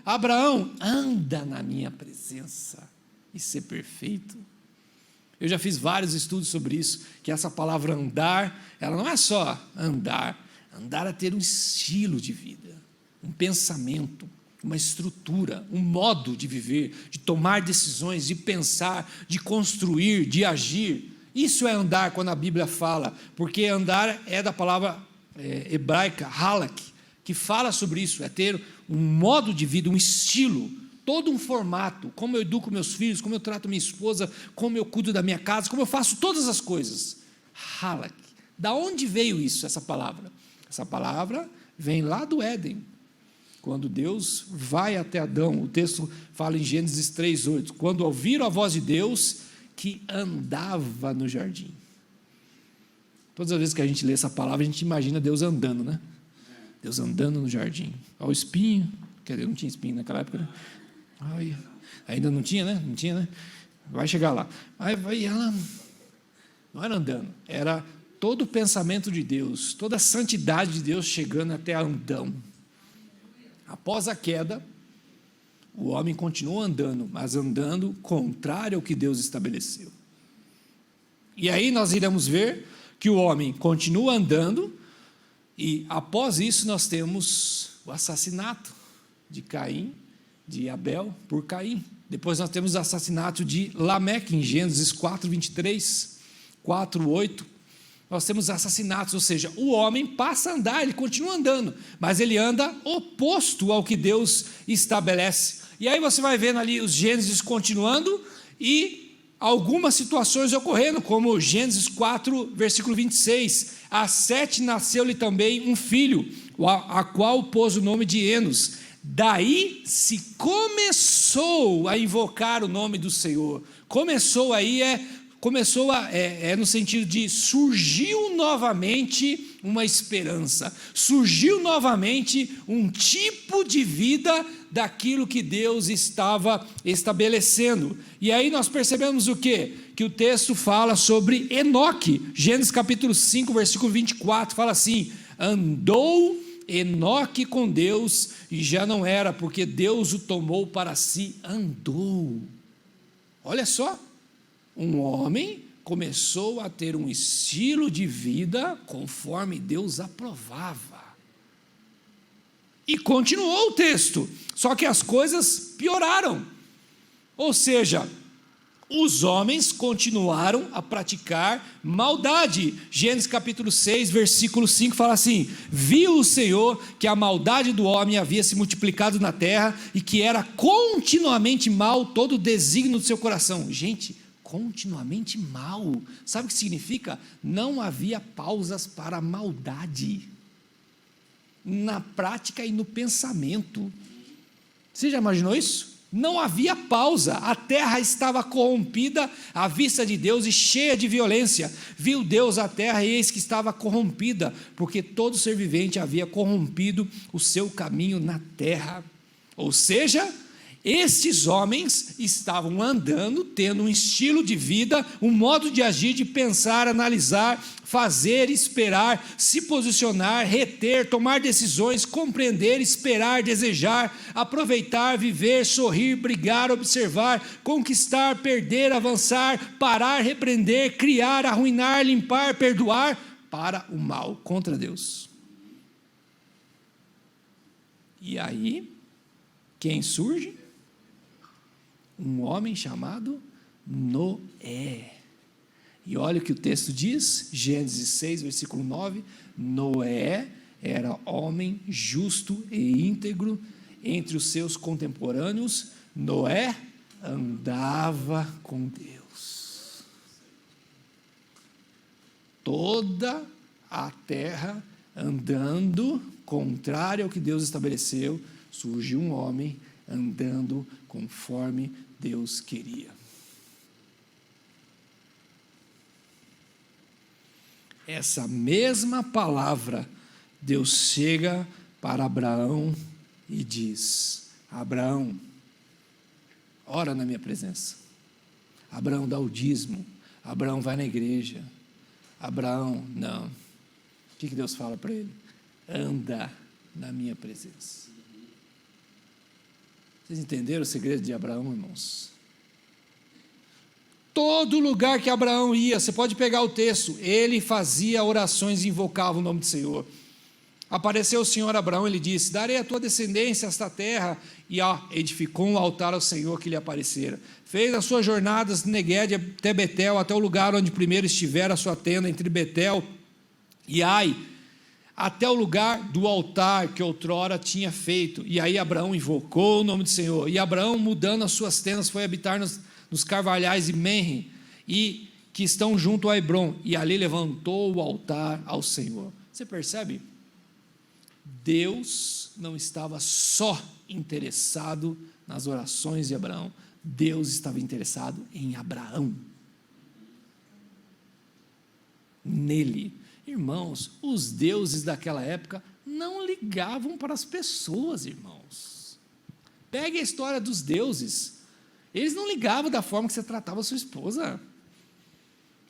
Abraão, anda na minha presença e ser perfeito. Eu já fiz vários estudos sobre isso, que essa palavra andar, ela não é só andar é ter um estilo de vida, um pensamento, uma estrutura, um modo de viver, de tomar decisões, de pensar, de construir, de agir. Isso é andar quando a Bíblia fala, porque andar é da palavra hebraica, halak, que fala sobre isso, é ter um modo de vida, um estilo, todo um formato, como eu educo meus filhos, como eu trato minha esposa, como eu cuido da minha casa, como eu faço todas as coisas. Halak. Da onde veio isso, essa palavra? Essa palavra vem lá do Éden, quando Deus vai até Adão. O texto fala em Gênesis 3:8, quando ouviram a voz de Deus que andava no jardim. Todas as vezes que a gente lê essa palavra, a gente imagina Deus andando, né? Deus andando no jardim. Olha o espinho, quer dizer, não tinha espinho naquela época, né? Ai, ainda não tinha, né? Não tinha, né? Vai chegar lá. Aí ela não era andando, era todo o pensamento de Deus, toda a santidade de Deus chegando até Adão. Após a queda, o homem continuou andando, mas andando contrário ao que Deus estabeleceu. E aí nós iremos ver que o homem continua andando, e após isso nós temos o assassinato de Caim, de Abel por Caim. Depois nós temos o assassinato de Lameque, em Gênesis 4:23, 4:8. Nós temos assassinatos, ou seja, o homem passa a andar, ele continua andando, mas ele anda oposto ao que Deus estabelece. E aí você vai vendo ali os Gênesis continuando e algumas situações ocorrendo, como Gênesis 4, versículo 26. A Sete nasceu-lhe também um filho, a qual pôs o nome de Enos. Daí se começou a invocar o nome do Senhor. Começou aí no sentido de surgiu novamente uma esperança, surgiu novamente um tipo de vida daquilo que Deus estava estabelecendo. E aí nós percebemos o quê? Que o texto fala sobre Enoque. Gênesis capítulo 5, versículo 24, fala assim: andou Enoque com Deus e já não era, porque Deus o tomou para si. Andou. Olha só, um homem começou a ter um estilo de vida conforme Deus aprovava. E continuou o texto, só que as coisas pioraram. Ou seja, os homens continuaram a praticar maldade. Gênesis capítulo 6, versículo 5 fala assim: viu o Senhor que a maldade do homem havia se multiplicado na terra e que era continuamente mal todo o desígnio do seu coração. Gente, continuamente mal, sabe o que significa? Não havia pausas para a maldade, na prática e no pensamento. Você já imaginou isso? Não havia pausa, a terra estava corrompida à vista de Deus e cheia de violência. Viu Deus a terra e eis que estava corrompida, porque todo ser vivente havia corrompido o seu caminho na terra. Ou seja, estes homens estavam andando, tendo um estilo de vida, um modo de agir, de pensar, analisar, fazer, esperar, se posicionar, reter, tomar decisões, compreender, esperar, desejar, aproveitar, viver, sorrir, brigar, observar, conquistar, perder, avançar, parar, repreender, criar, arruinar, limpar, perdoar, para o mal contra Deus. E aí, quem surge? Um homem chamado Noé. E olha o que o texto diz, Gênesis 6, versículo 9: Noé era homem justo e íntegro entre os seus contemporâneos. Noé andava com Deus. Toda a terra andando contrário ao que Deus estabeleceu, surgiu um homem andando conforme Deus queria. Essa mesma palavra, Deus chega para Abraão e diz: Abraão, ora na minha presença. Abraão dá o dízimo. Abraão vai na igreja. Abraão, não. O que Deus fala para ele? Anda na minha presença. Vocês entenderam o segredo de Abraão, irmãos? Todo lugar que Abraão ia, você pode pegar o texto, ele fazia orações e invocava o nome do Senhor. Apareceu o Senhor a Abraão, ele disse: darei a tua descendência esta terra, e edificou um altar ao Senhor que lhe aparecera. Fez as suas jornadas de Neguede até Betel, até o lugar onde primeiro estivera a sua tenda, entre Betel e Ai, até o lugar do altar que outrora tinha feito. E aí Abraão invocou o nome do Senhor, e Abraão, mudando as suas tendas, foi habitar nos carvalhais de Menre, e que estão junto a Hebrom, e ali levantou o altar ao Senhor. Você percebe? Deus não estava só interessado nas orações de Abraão, Deus estava interessado em Abraão, nele. Irmãos, os deuses daquela época não ligavam para as pessoas, irmãos. Pegue a história dos deuses, eles não ligavam da forma que você tratava a sua esposa,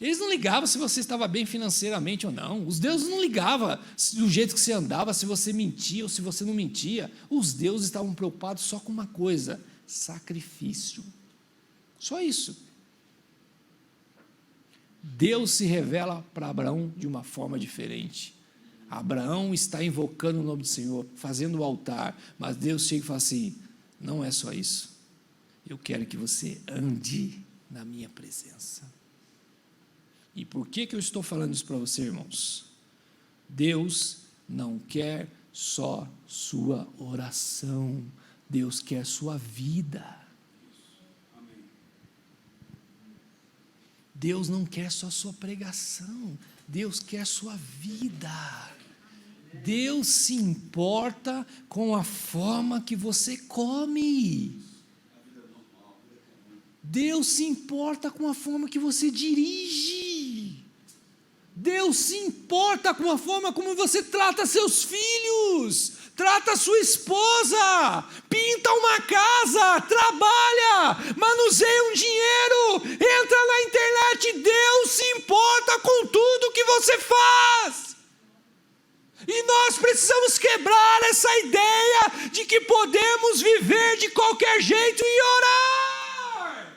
eles não ligavam se você estava bem financeiramente ou não, os deuses não ligavam do jeito que você andava, se você mentia ou se você não mentia. Os deuses estavam preocupados só com uma coisa: sacrifício, só isso. Deus se revela para Abraão de uma forma diferente. Abraão está invocando o nome do Senhor, fazendo o altar, mas Deus chega e fala assim: não é só isso, eu quero que você ande na minha presença. E por que eu estou falando isso para você, irmãos? Deus não quer só sua oração, Deus quer sua vida. Deus não quer só sua pregação, Deus quer sua vida. Deus se importa com a forma que você come. Deus se importa com a forma que você dirige. Deus se importa com a forma como você trata seus filhos, trata sua esposa, pinta uma casa, trabalha, manuseia um dinheiro, entra na internet. Deus se importa com tudo que você faz. E nós precisamos quebrar essa ideia de que podemos viver de qualquer jeito e orar,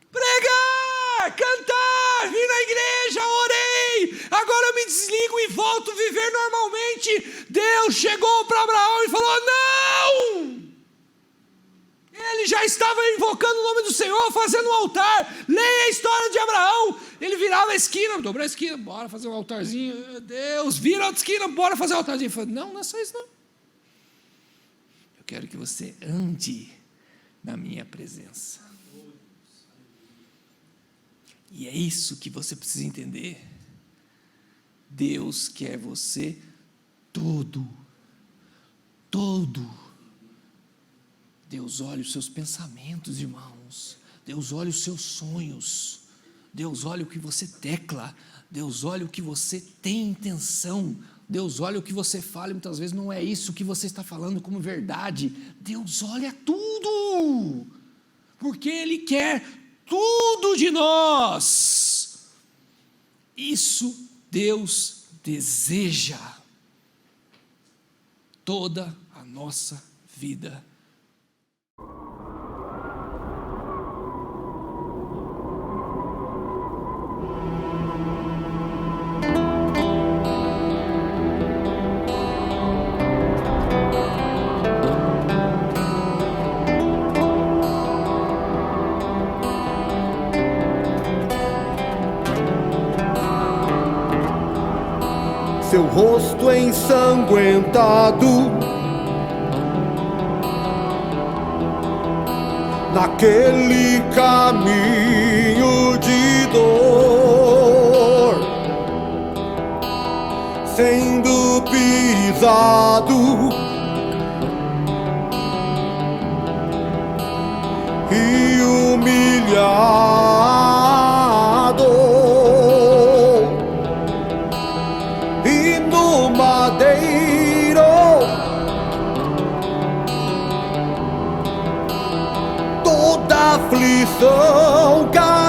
pregar, cantar, vir na igreja, orei, agora eu me desligo e volto a viver normalmente. Deus chegou para Abraão e falou: não! Ele já estava invocando o nome do Senhor, fazendo um altar. Leia a história de Abraão. Ele virava a esquina, dobrou a esquina, bora fazer um altarzinho. Deus, vira a outra esquina, bora fazer um altarzinho. Ele falou: não é só isso não. Eu quero que você ande na minha presença. E é isso que você precisa entender. Deus quer você todo. Deus olha os seus pensamentos, irmãos. Deus olha os seus sonhos. Deus olha o que você tecla. Deus olha o que você tem intenção. Deus olha o que você fala e muitas vezes não é isso que você está falando como verdade. Deus olha tudo, porque Ele quer tudo de nós. Isso Deus deseja toda a nossa vida. Seu rosto ensanguentado, naquele caminho de dor, sendo pisado e humilhado. Madeiro, toda aflição caiu.